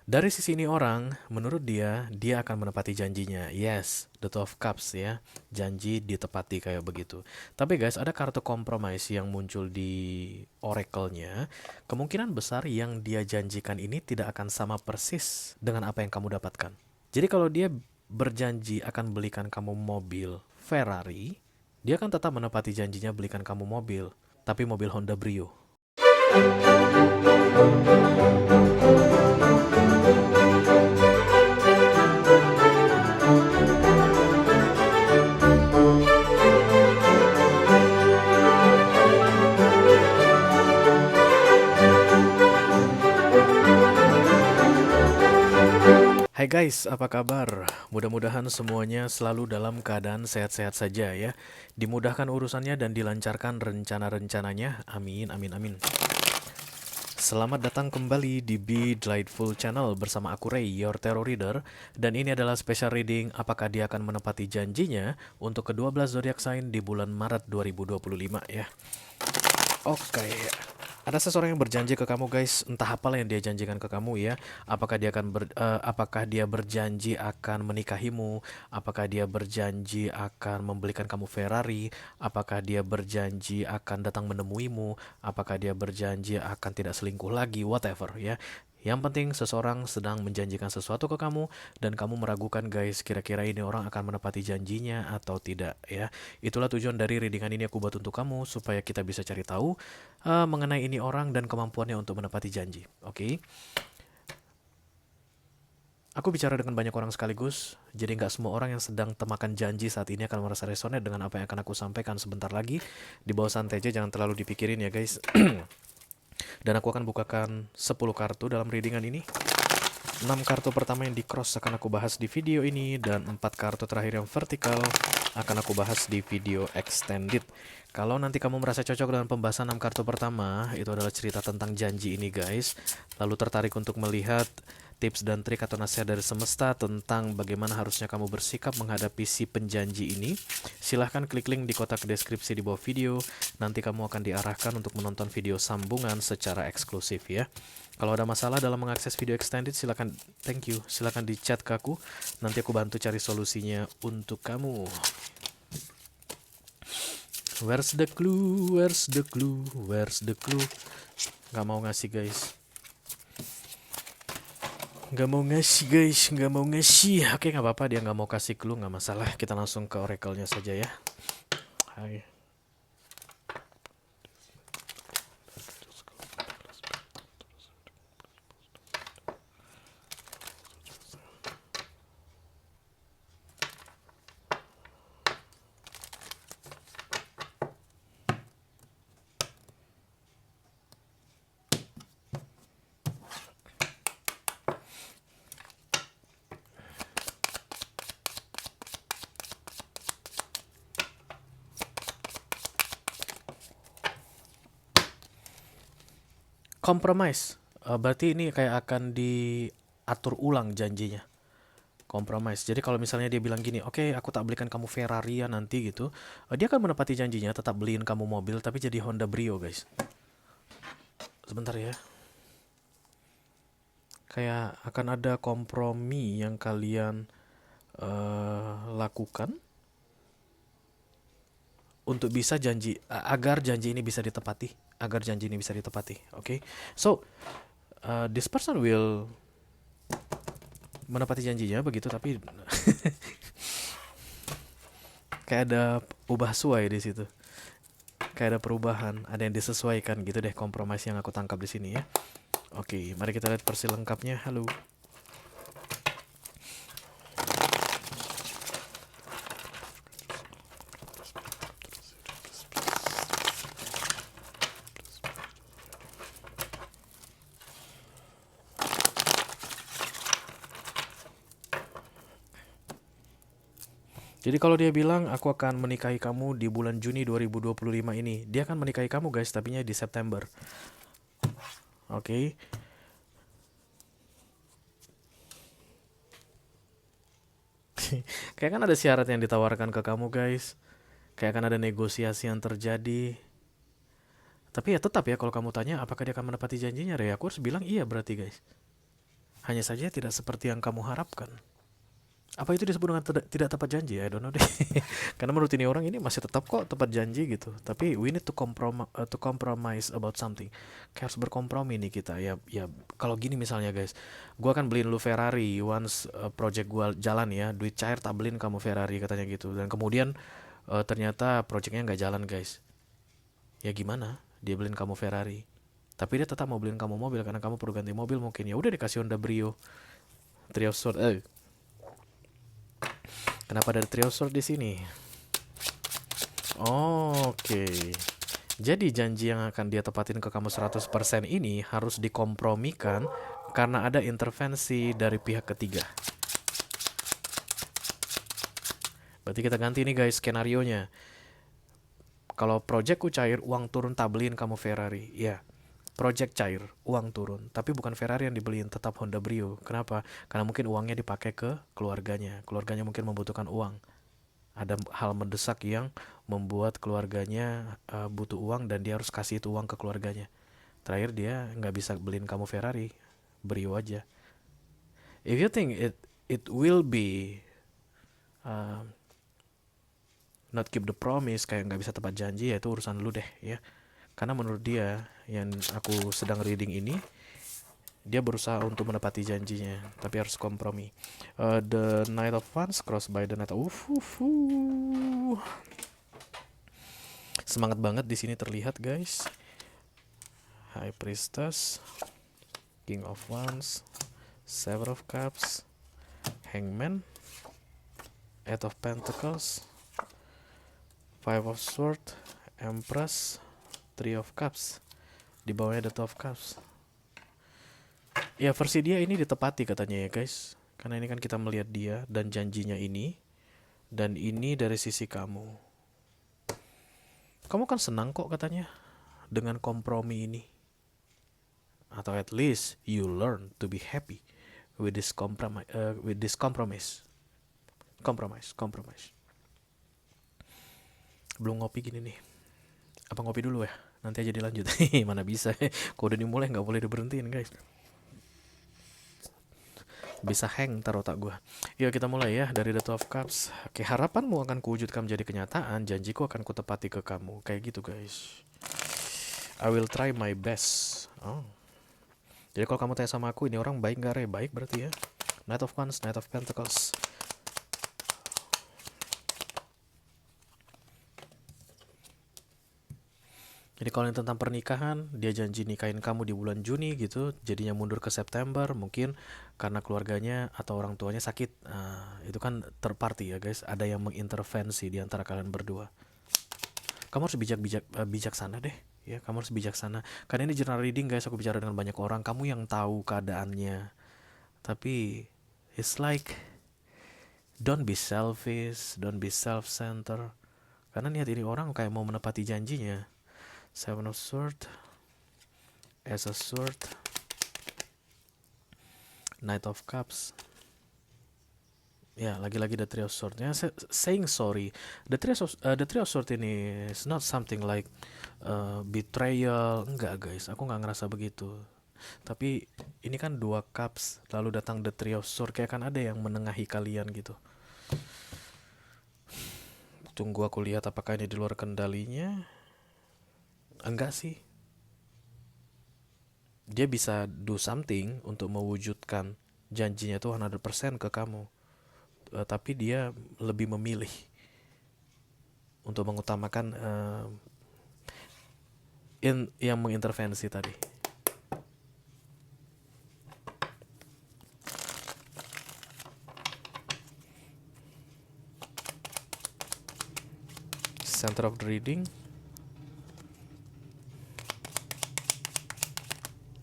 Dari sisi ini orang, menurut dia akan menepati janjinya. Yes, the Two of Cups ya. Janji ditepati kayak begitu. Tapi guys, ada kartu compromise yang muncul di oracle-nya. Kemungkinan besar yang dia janjikan ini tidak akan sama persis dengan apa yang kamu dapatkan. Jadi kalau dia berjanji akan belikan kamu mobil Ferrari, dia akan tetap menepati janjinya belikan kamu mobil, tapi mobil Honda Brio. Hai guys, apa kabar? Mudah-mudahan semuanya selalu dalam keadaan sehat-sehat saja ya. Dimudahkan urusannya dan dilancarkan rencana-rencananya. Amin, amin, amin. Selamat datang kembali di Be Delightful Channel bersama aku Ray, your tarot reader. Dan ini adalah special reading apakah dia akan menepati janjinya untuk ke-12 zodiak sign di bulan Maret 2025 ya. Oke, ada seseorang yang berjanji ke kamu guys, entah apalah yang dia janjikan ke kamu ya. Apakah dia berjanji akan menikahimu? Apakah dia berjanji akan membelikan kamu Ferrari? Apakah dia berjanji akan datang menemuimu? Apakah dia berjanji akan tidak selingkuh lagi? Whatever ya. Yang penting seseorang sedang menjanjikan sesuatu ke kamu dan kamu meragukan guys, kira-kira ini orang akan menepati janjinya atau tidak ya. Itulah tujuan dari readingan ini aku buat untuk kamu supaya kita bisa cari tahu mengenai ini orang dan kemampuannya untuk menepati janji. Oke, aku bicara dengan banyak orang sekaligus, jadi nggak semua orang yang sedang temakan janji saat ini akan merasa resonate dengan apa yang akan aku sampaikan sebentar lagi. Di bawah santai aja, jangan terlalu dipikirin ya guys. Dan aku akan bukakan 10 kartu dalam readingan ini. 6 kartu pertama yang di cross akan aku bahas di video ini, dan 4 kartu terakhir yang vertikal akan aku bahas di video extended. Kalau nanti kamu merasa cocok dengan pembahasan 6 kartu pertama, itu adalah cerita tentang janji ini guys, lalu tertarik untuk melihat tips dan trik atau nasihat dari semesta tentang bagaimana harusnya kamu bersikap menghadapi si penjanji ini, silahkan klik link di kotak deskripsi di bawah video. Nanti kamu akan diarahkan untuk menonton video sambungan secara eksklusif ya. Kalau ada masalah dalam mengakses video extended, silakan, thank you, silakan di chat ke aku. Nanti aku bantu cari solusinya untuk kamu. Where's the clue? Where's the clue? Where's the clue? Gak mau ngasih guys. Gak mau ngasih guys, gak mau ngasih. Oke, gak apa-apa, dia gak mau kasih clue, gak masalah. Kita langsung ke oracle-nya saja ya. Hai. Compromise. Berarti ini kayak akan diatur ulang janjinya. Compromise. Jadi kalau misalnya dia bilang gini, oke, aku tak belikan kamu Ferrari ya nanti gitu, dia akan menepati janjinya, tetap beliin kamu mobil, tapi jadi Honda Brio guys. Sebentar ya. Kayak akan ada kompromi yang kalian lakukan untuk bisa agar janji ini bisa ditepati, oke. Okay? So this person will menepati janjinya begitu, tapi kayak ada ubah suai di situ, kayak ada perubahan, ada yang disesuaikan gitu deh, kompromi yang aku tangkap di sini ya. Oke, mari kita lihat versi lengkapnya. Halo. Jadi kalau dia bilang aku akan menikahi kamu di bulan Juni 2025 ini, dia akan menikahi kamu guys, tapinya di September. Oke. Kayak kan ada syarat yang ditawarkan ke kamu guys. Kayak kan ada negosiasi yang terjadi. Tapi ya tetap ya, kalau kamu tanya apakah dia akan menepati janjinya, Ray, aku harus bilang iya berarti guys. Hanya saja tidak seperti yang kamu harapkan. Apa itu disebut dengan tidak tepat janji? I don't know deh. Karena menurut ini orang ini masih tetap kok tepat janji gitu. Tapi we need to compromise about something. Kayak harus berkompromi nih kita. Ya kalau gini misalnya guys, gua akan beliin lu Ferrari once project gua jalan ya. Duit cair tak beliin kamu Ferrari katanya gitu. Dan kemudian ternyata projectnya nggak jalan guys. Ya gimana? Dia beliin kamu Ferrari. Tapi dia tetap mau beliin kamu mobil karena kamu perlu ganti mobil mungkin. Ya udah dikasih Honda Brio. Trio Sword. Kenapa ada Trio Sword di sini? Oke. Jadi janji yang akan dia tepatin ke kamu 100% ini harus dikompromikan karena ada intervensi dari pihak ketiga. Berarti kita ganti nih guys skenarionya. Kalau projectku cair, uang turun tak beliin kamu Ferrari. Ya, project cair, uang turun. Tapi bukan Ferrari yang dibeliin, tetap Honda Brio. Kenapa? Karena mungkin uangnya dipakai ke keluarganya. Keluarganya mungkin membutuhkan uang. Ada hal mendesak yang membuat keluarganya butuh uang dan dia harus kasih itu uang ke keluarganya. Terakhir dia nggak bisa beliin kamu Ferrari, Brio aja. If you think it will be uh, not keep the promise, kayak nggak bisa tepat janji, ya itu urusan lu deh ya. Karena menurut dia yang aku sedang reading ini, dia berusaha untuk menepati janjinya, tapi harus kompromi. The Knight of Wands crossed by the Knight of Semangat banget di sini terlihat guys. High Priestess, King of Wands, Seven of Cups, Hangman, Eight of Pentacles, Five of Swords, Empress, Three of Cups. Di bawahnya the Two of Cups. Ya versi dia ini ditepati katanya ya guys. Karena ini kan kita melihat dia dan janjinya ini. Dan ini dari sisi kamu. Kamu kan senang kok katanya dengan kompromi ini. Atau at least you learn to be happy with this compromise. Compromise. Belum ngopi gini nih. Apa ngopi dulu ya? Nanti aja dilanjut. Mana bisa. Kalau udah dimulai nggak boleh diberhentiin guys. Bisa hang ntar otak gue. Yuk kita mulai ya dari the Two of Cups. Oke, harapanmu akan kuwujudkan menjadi kenyataan. Janjiku akan kutepati ke kamu. Kayak gitu guys. I will try my best. Oh. Jadi kalau kamu tanya sama aku, ini orang baik gak re? Baik berarti ya. Knight of Wands, Knight of Pentacles. Jadi kalau yang tentang pernikahan, dia janji nikahin kamu di bulan Juni gitu, jadinya mundur ke September, mungkin karena keluarganya atau orang tuanya sakit. Nah, itu kan third party ya guys, ada yang mengintervensi di antara kalian berdua. Kamu harus bijaksana deh, ya kamu harus bijaksana. Karena ini general reading guys, aku bicara dengan banyak orang, kamu yang tahu keadaannya. Tapi it's like don't be selfish, don't be self-centered. Karena niat ini orang kayak mau menepati janjinya. Seven of Swords, Ace of Swords, Knight of Cups. Ya, lagi-lagi the Three of Swords. Ya, saying sorry. The Three of Swords ini is not something like betrayal. Enggak guys, aku nggak ngerasa begitu. Tapi ini kan dua cups, lalu datang the Three of Swords. Kayak kan ada yang menengahi kalian gitu. Tunggu aku lihat apakah ini di luar kendalinya. Enggak sih. Dia bisa do something untuk mewujudkan janjinya itu 100% ke kamu. Tapi dia lebih memilih untuk mengutamakan yang mengintervensi tadi. Center of the reading,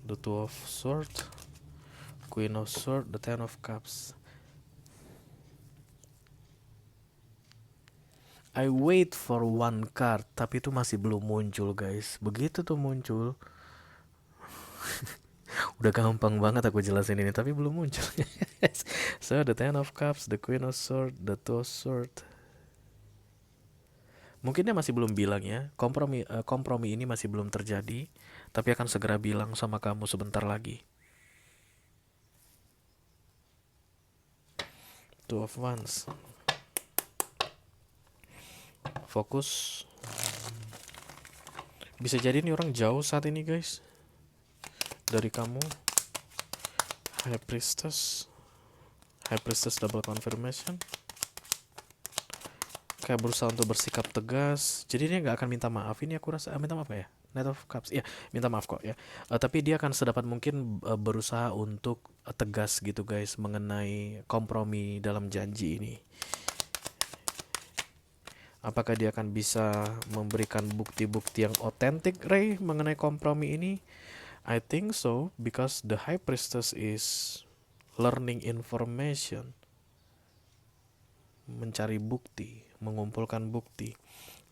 the Two of Swords, Queen of Swords, the Ten of Cups. I wait for one card, tapi itu masih belum muncul guys. Begitu tuh muncul, udah gampang banget aku jelasin ini, tapi belum muncul. So the Ten of Cups, the Queen of Swords, the Two of Swords. Mungkin dia masih belum bilang ya, kompromi ini masih belum terjadi, tapi akan segera bilang sama kamu sebentar lagi. Two of Wands. Fokus. Bisa jadi nih orang jauh saat ini guys dari kamu. High Priestess. High Priestess double confirmation. Kayak berusaha untuk bersikap tegas. Jadi dia nggak akan minta maaf. Ini aku rasa minta maaf ya. Knight of Cups. Ya, minta maaf kok ya. Tapi dia akan sedapat mungkin berusaha untuk tegas gitu guys mengenai kompromi dalam janji ini. Apakah dia akan bisa memberikan bukti-bukti yang otentik Ray mengenai kompromi ini? I think so because the High Priestess is learning information, mencari bukti, mengumpulkan bukti.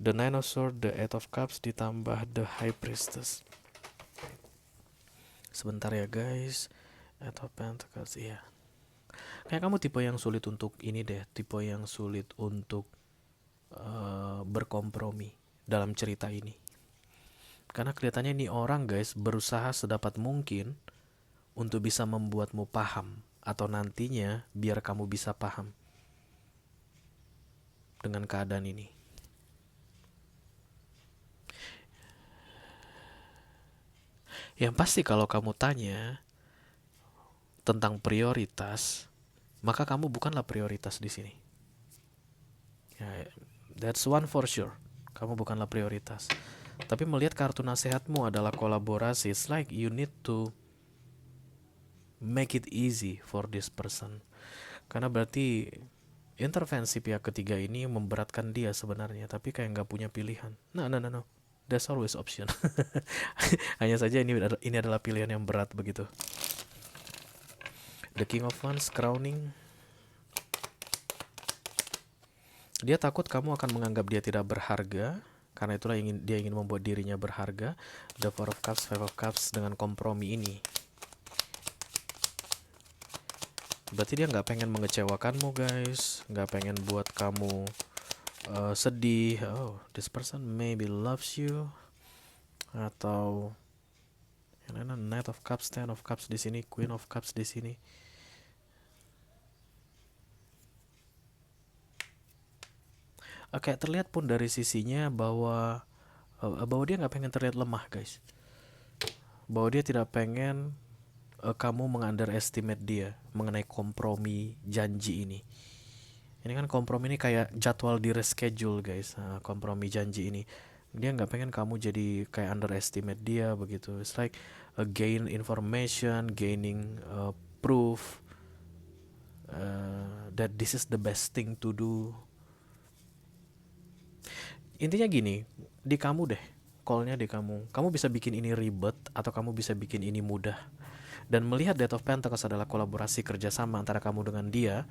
The Nine of Swords, the Eight of Cups ditambah the High Priestess. Sebentar ya guys. Eight of Pentacles, iya. Kayak kamu tipe yang sulit untuk ini deh, tipe yang sulit untuk berkompromi dalam cerita ini. Karena kelihatannya ini orang guys berusaha sedapat mungkin untuk bisa membuatmu paham atau nantinya biar kamu bisa paham dengan keadaan ini. Yang pasti kalau kamu tanya tentang prioritas, maka kamu bukanlah prioritas di sini. Ya, that's one for sure. Kamu bukanlah prioritas. Tapi melihat kartu nasihatmu adalah kolaborasi, it's like you need to make it easy for this person. Karena berarti intervensi pihak ketiga ini memberatkan dia sebenarnya, tapi kayak nggak punya pilihan. No. There's always option. Hanya saja ini adalah pilihan yang berat begitu. The King of Wands crowning. Dia takut kamu akan menganggap dia tidak berharga. Karena itulah dia ingin membuat dirinya berharga. The Four of Cups, Five of Cups dengan kompromi ini. Berarti dia nggak pengen mengecewakanmu guys. Nggak pengen buat kamu sedih. Oh, this person maybe loves you. Atau Knight of Cups, Ten of Cups di sini, Queen of Cups di sini. Kayak terlihat pun dari sisinya bahwa dia nggak pengen terlihat lemah guys. Bahwa dia tidak pengen kamu meng-underestimate dia mengenai kompromi janji ini. Ini kan kompromi ini kayak jadwal di reschedule guys. Kompromi janji ini dia nggak pengen kamu jadi kayak underestimate dia begitu. It's like gain information, gaining proof that this is the best thing to do. Intinya gini, di kamu deh, call-nya di kamu. Kamu bisa bikin ini ribet atau kamu bisa bikin ini mudah. Dan melihat Death of Pentacles adalah kolaborasi kerjasama antara kamu dengan dia,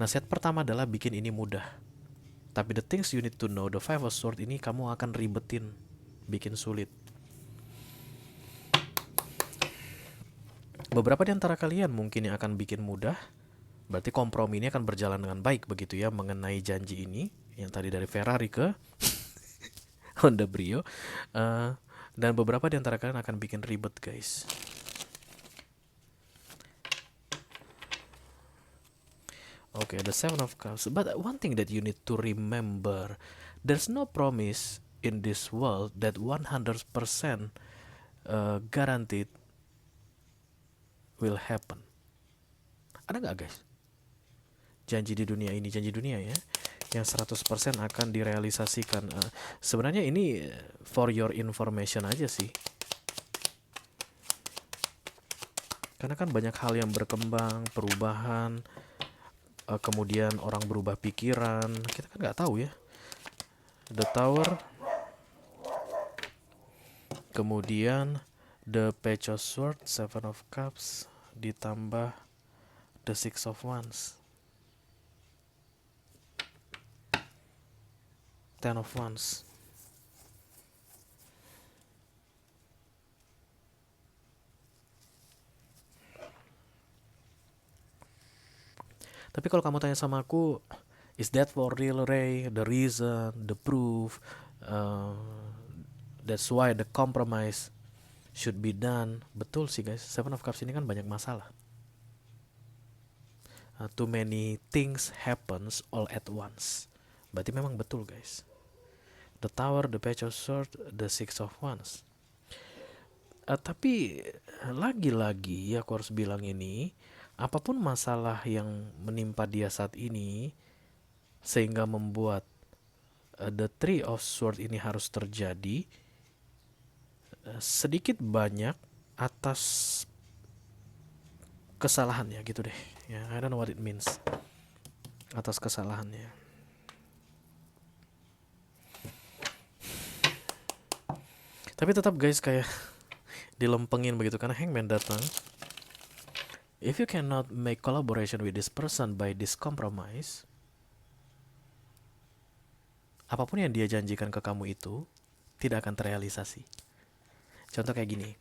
nasihat pertama adalah bikin ini mudah. Tapi the things you need to know, the Five of Swords ini kamu akan ribetin, bikin sulit. Beberapa di antara kalian mungkin yang akan bikin mudah, berarti kompromi ini akan berjalan dengan baik begitu ya mengenai janji ini. Yang tadi dari Ferrari ke Honda Brio. Dan beberapa di antara kalian akan bikin ribet guys. Okay, the Seven of Cups. But one thing that you need to remember, there's no promise in this world that 100% guaranteed will happen. Ada gak guys? Janji di dunia ini, janji dunia ya, yang 100% akan direalisasikan. Sebenarnya ini for your information aja sih. Karena kan banyak hal yang berkembang, perubahan, kemudian orang berubah pikiran, kita kan nggak tahu ya. The Tower, kemudian the Page of Swords, Seven of Cups, ditambah the Six of Wands, Ten of Wands. Tapi kalau kamu tanya sama aku, is that for real Ray? The reason, the proof, that's why the compromise should be done. Betul sih guys, Seven of Cups ini kan banyak masalah. Too many things happens all at once. Berarti memang betul guys. The Tower, the Page of Swords, the Six of Wands. Tapi lagi-lagi aku harus bilang ini, apapun masalah yang menimpa dia saat ini sehingga membuat the Three of Swords ini harus terjadi, sedikit banyak atas kesalahannya gitu deh. Ya, I don't know what it means. Atas kesalahannya. Tapi tetap guys kayak dilempengin begitu karena Hangman datang. If you cannot make collaboration with this person by this compromise, apapun yang dia janjikan ke kamu itu tidak akan terrealisasi. Contoh kayak gini.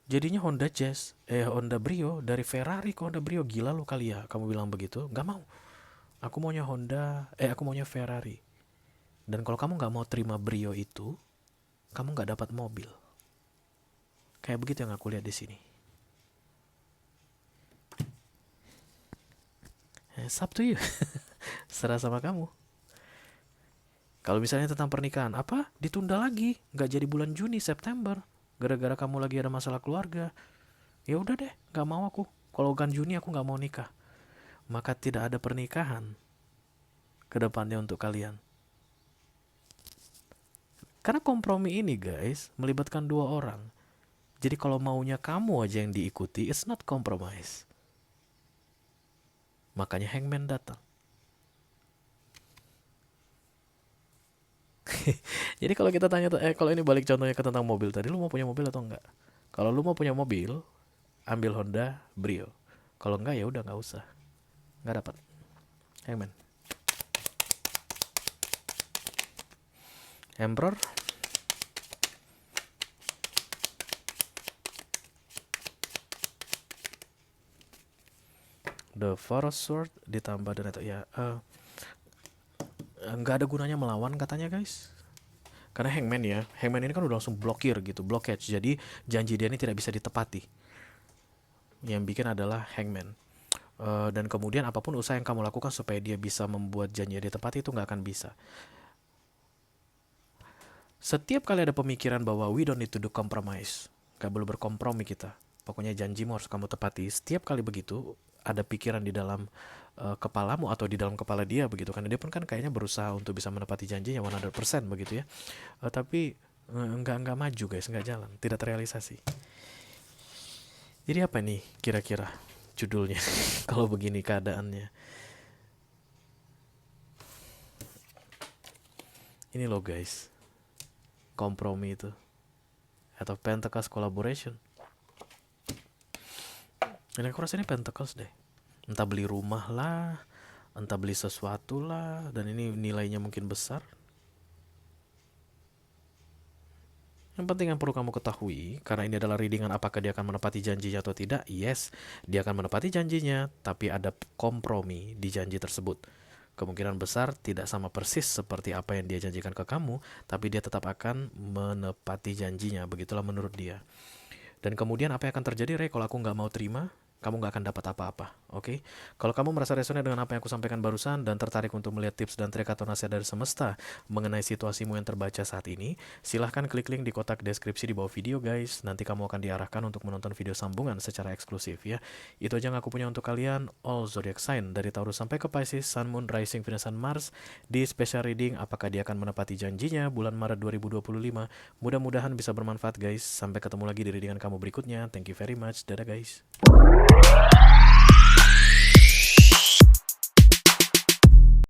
Jadinya Honda Jazz, Honda Brio dari Ferrari ke Honda Brio, gila lu kali ya, kamu bilang begitu. Gak mau. Aku maunya aku maunya Ferrari. Dan kalau kamu gak mau terima Brio itu, kamu gak dapat mobil. Kayak begitu yang aku lihat di sini. It's up to you. Serah sama kamu. Kalau misalnya tentang pernikahan, ditunda lagi, gak jadi bulan Juni, September, gara-gara kamu lagi ada masalah keluarga. Ya udah deh, gak mau aku. Kalau bukan Juni aku gak mau nikah. Maka tidak ada pernikahan ke depannya untuk kalian. Karena kompromi ini guys melibatkan dua orang. Jadi kalau maunya kamu aja yang diikuti, it's not compromise. Makanya Hangman datang. Jadi kalau kita tanya, kalau ini balik contohnya ke tentang mobil tadi, lu mau punya mobil atau enggak? Kalau lu mau punya mobil, ambil Honda Brio. Kalau enggak ya udah nggak usah, nggak dapat. Hangman. Emperor. The Four of Swords ditambah dan itu ya nggak ada gunanya melawan katanya guys. Karena Hangman ini kan udah langsung blokir gitu, blockage. Jadi janji dia ini tidak bisa ditepati. Yang bikin adalah Hangman. Dan kemudian apapun usaha yang kamu lakukan supaya dia bisa membuat janji dia ditepati itu nggak akan bisa. Setiap kali ada pemikiran bahwa we don't need to do compromise, gak perlu berkompromi kita, pokoknya janjimu harus kamu tepati. Setiap kali begitu ada pikiran di dalam kepalamu atau di dalam kepala dia begitu kan. Dia pun kan kayaknya berusaha untuk bisa menepati janjinya 100% begitu ya. Tapi nggak maju guys, nggak jalan, tidak terrealisasi. Jadi apa nih kira-kira judulnya kalau begini keadaannya? Ini loh guys, kompromi itu atau Pentacles collaboration. Ini aku rasa ini Pentacles deh. Entah beli rumah lah, entah beli sesuatu lah, dan ini nilainya mungkin besar. Yang penting yang perlu kamu ketahui, karena ini adalah readingan apakah dia akan menepati janjinya atau tidak. Yes, dia akan menepati janjinya, tapi ada kompromi di janji tersebut. Kemungkinan besar tidak sama persis seperti apa yang dia janjikan ke kamu, tapi dia tetap akan menepati janjinya. Begitulah menurut dia. Dan kemudian apa yang akan terjadi, Ray, kalau aku nggak mau terima? Kamu nggak akan dapat apa-apa, oke? Kalau kamu merasa resonate dengan apa yang aku sampaikan barusan dan tertarik untuk melihat tips dan trik atau nasihat dari semesta mengenai situasimu yang terbaca saat ini, silahkan klik link di kotak deskripsi di bawah video guys. Nanti kamu akan diarahkan untuk menonton video sambungan secara eksklusif ya. Itu aja yang aku punya untuk kalian, all zodiac sign dari Taurus sampai ke Pisces, Sun, Moon, Rising, Venus, dan Mars di special reading apakah dia akan menepati janjinya bulan Maret 2025. Mudah-mudahan bisa bermanfaat guys. Sampai ketemu lagi di readingan kamu berikutnya. Thank you very much. Dadah guys.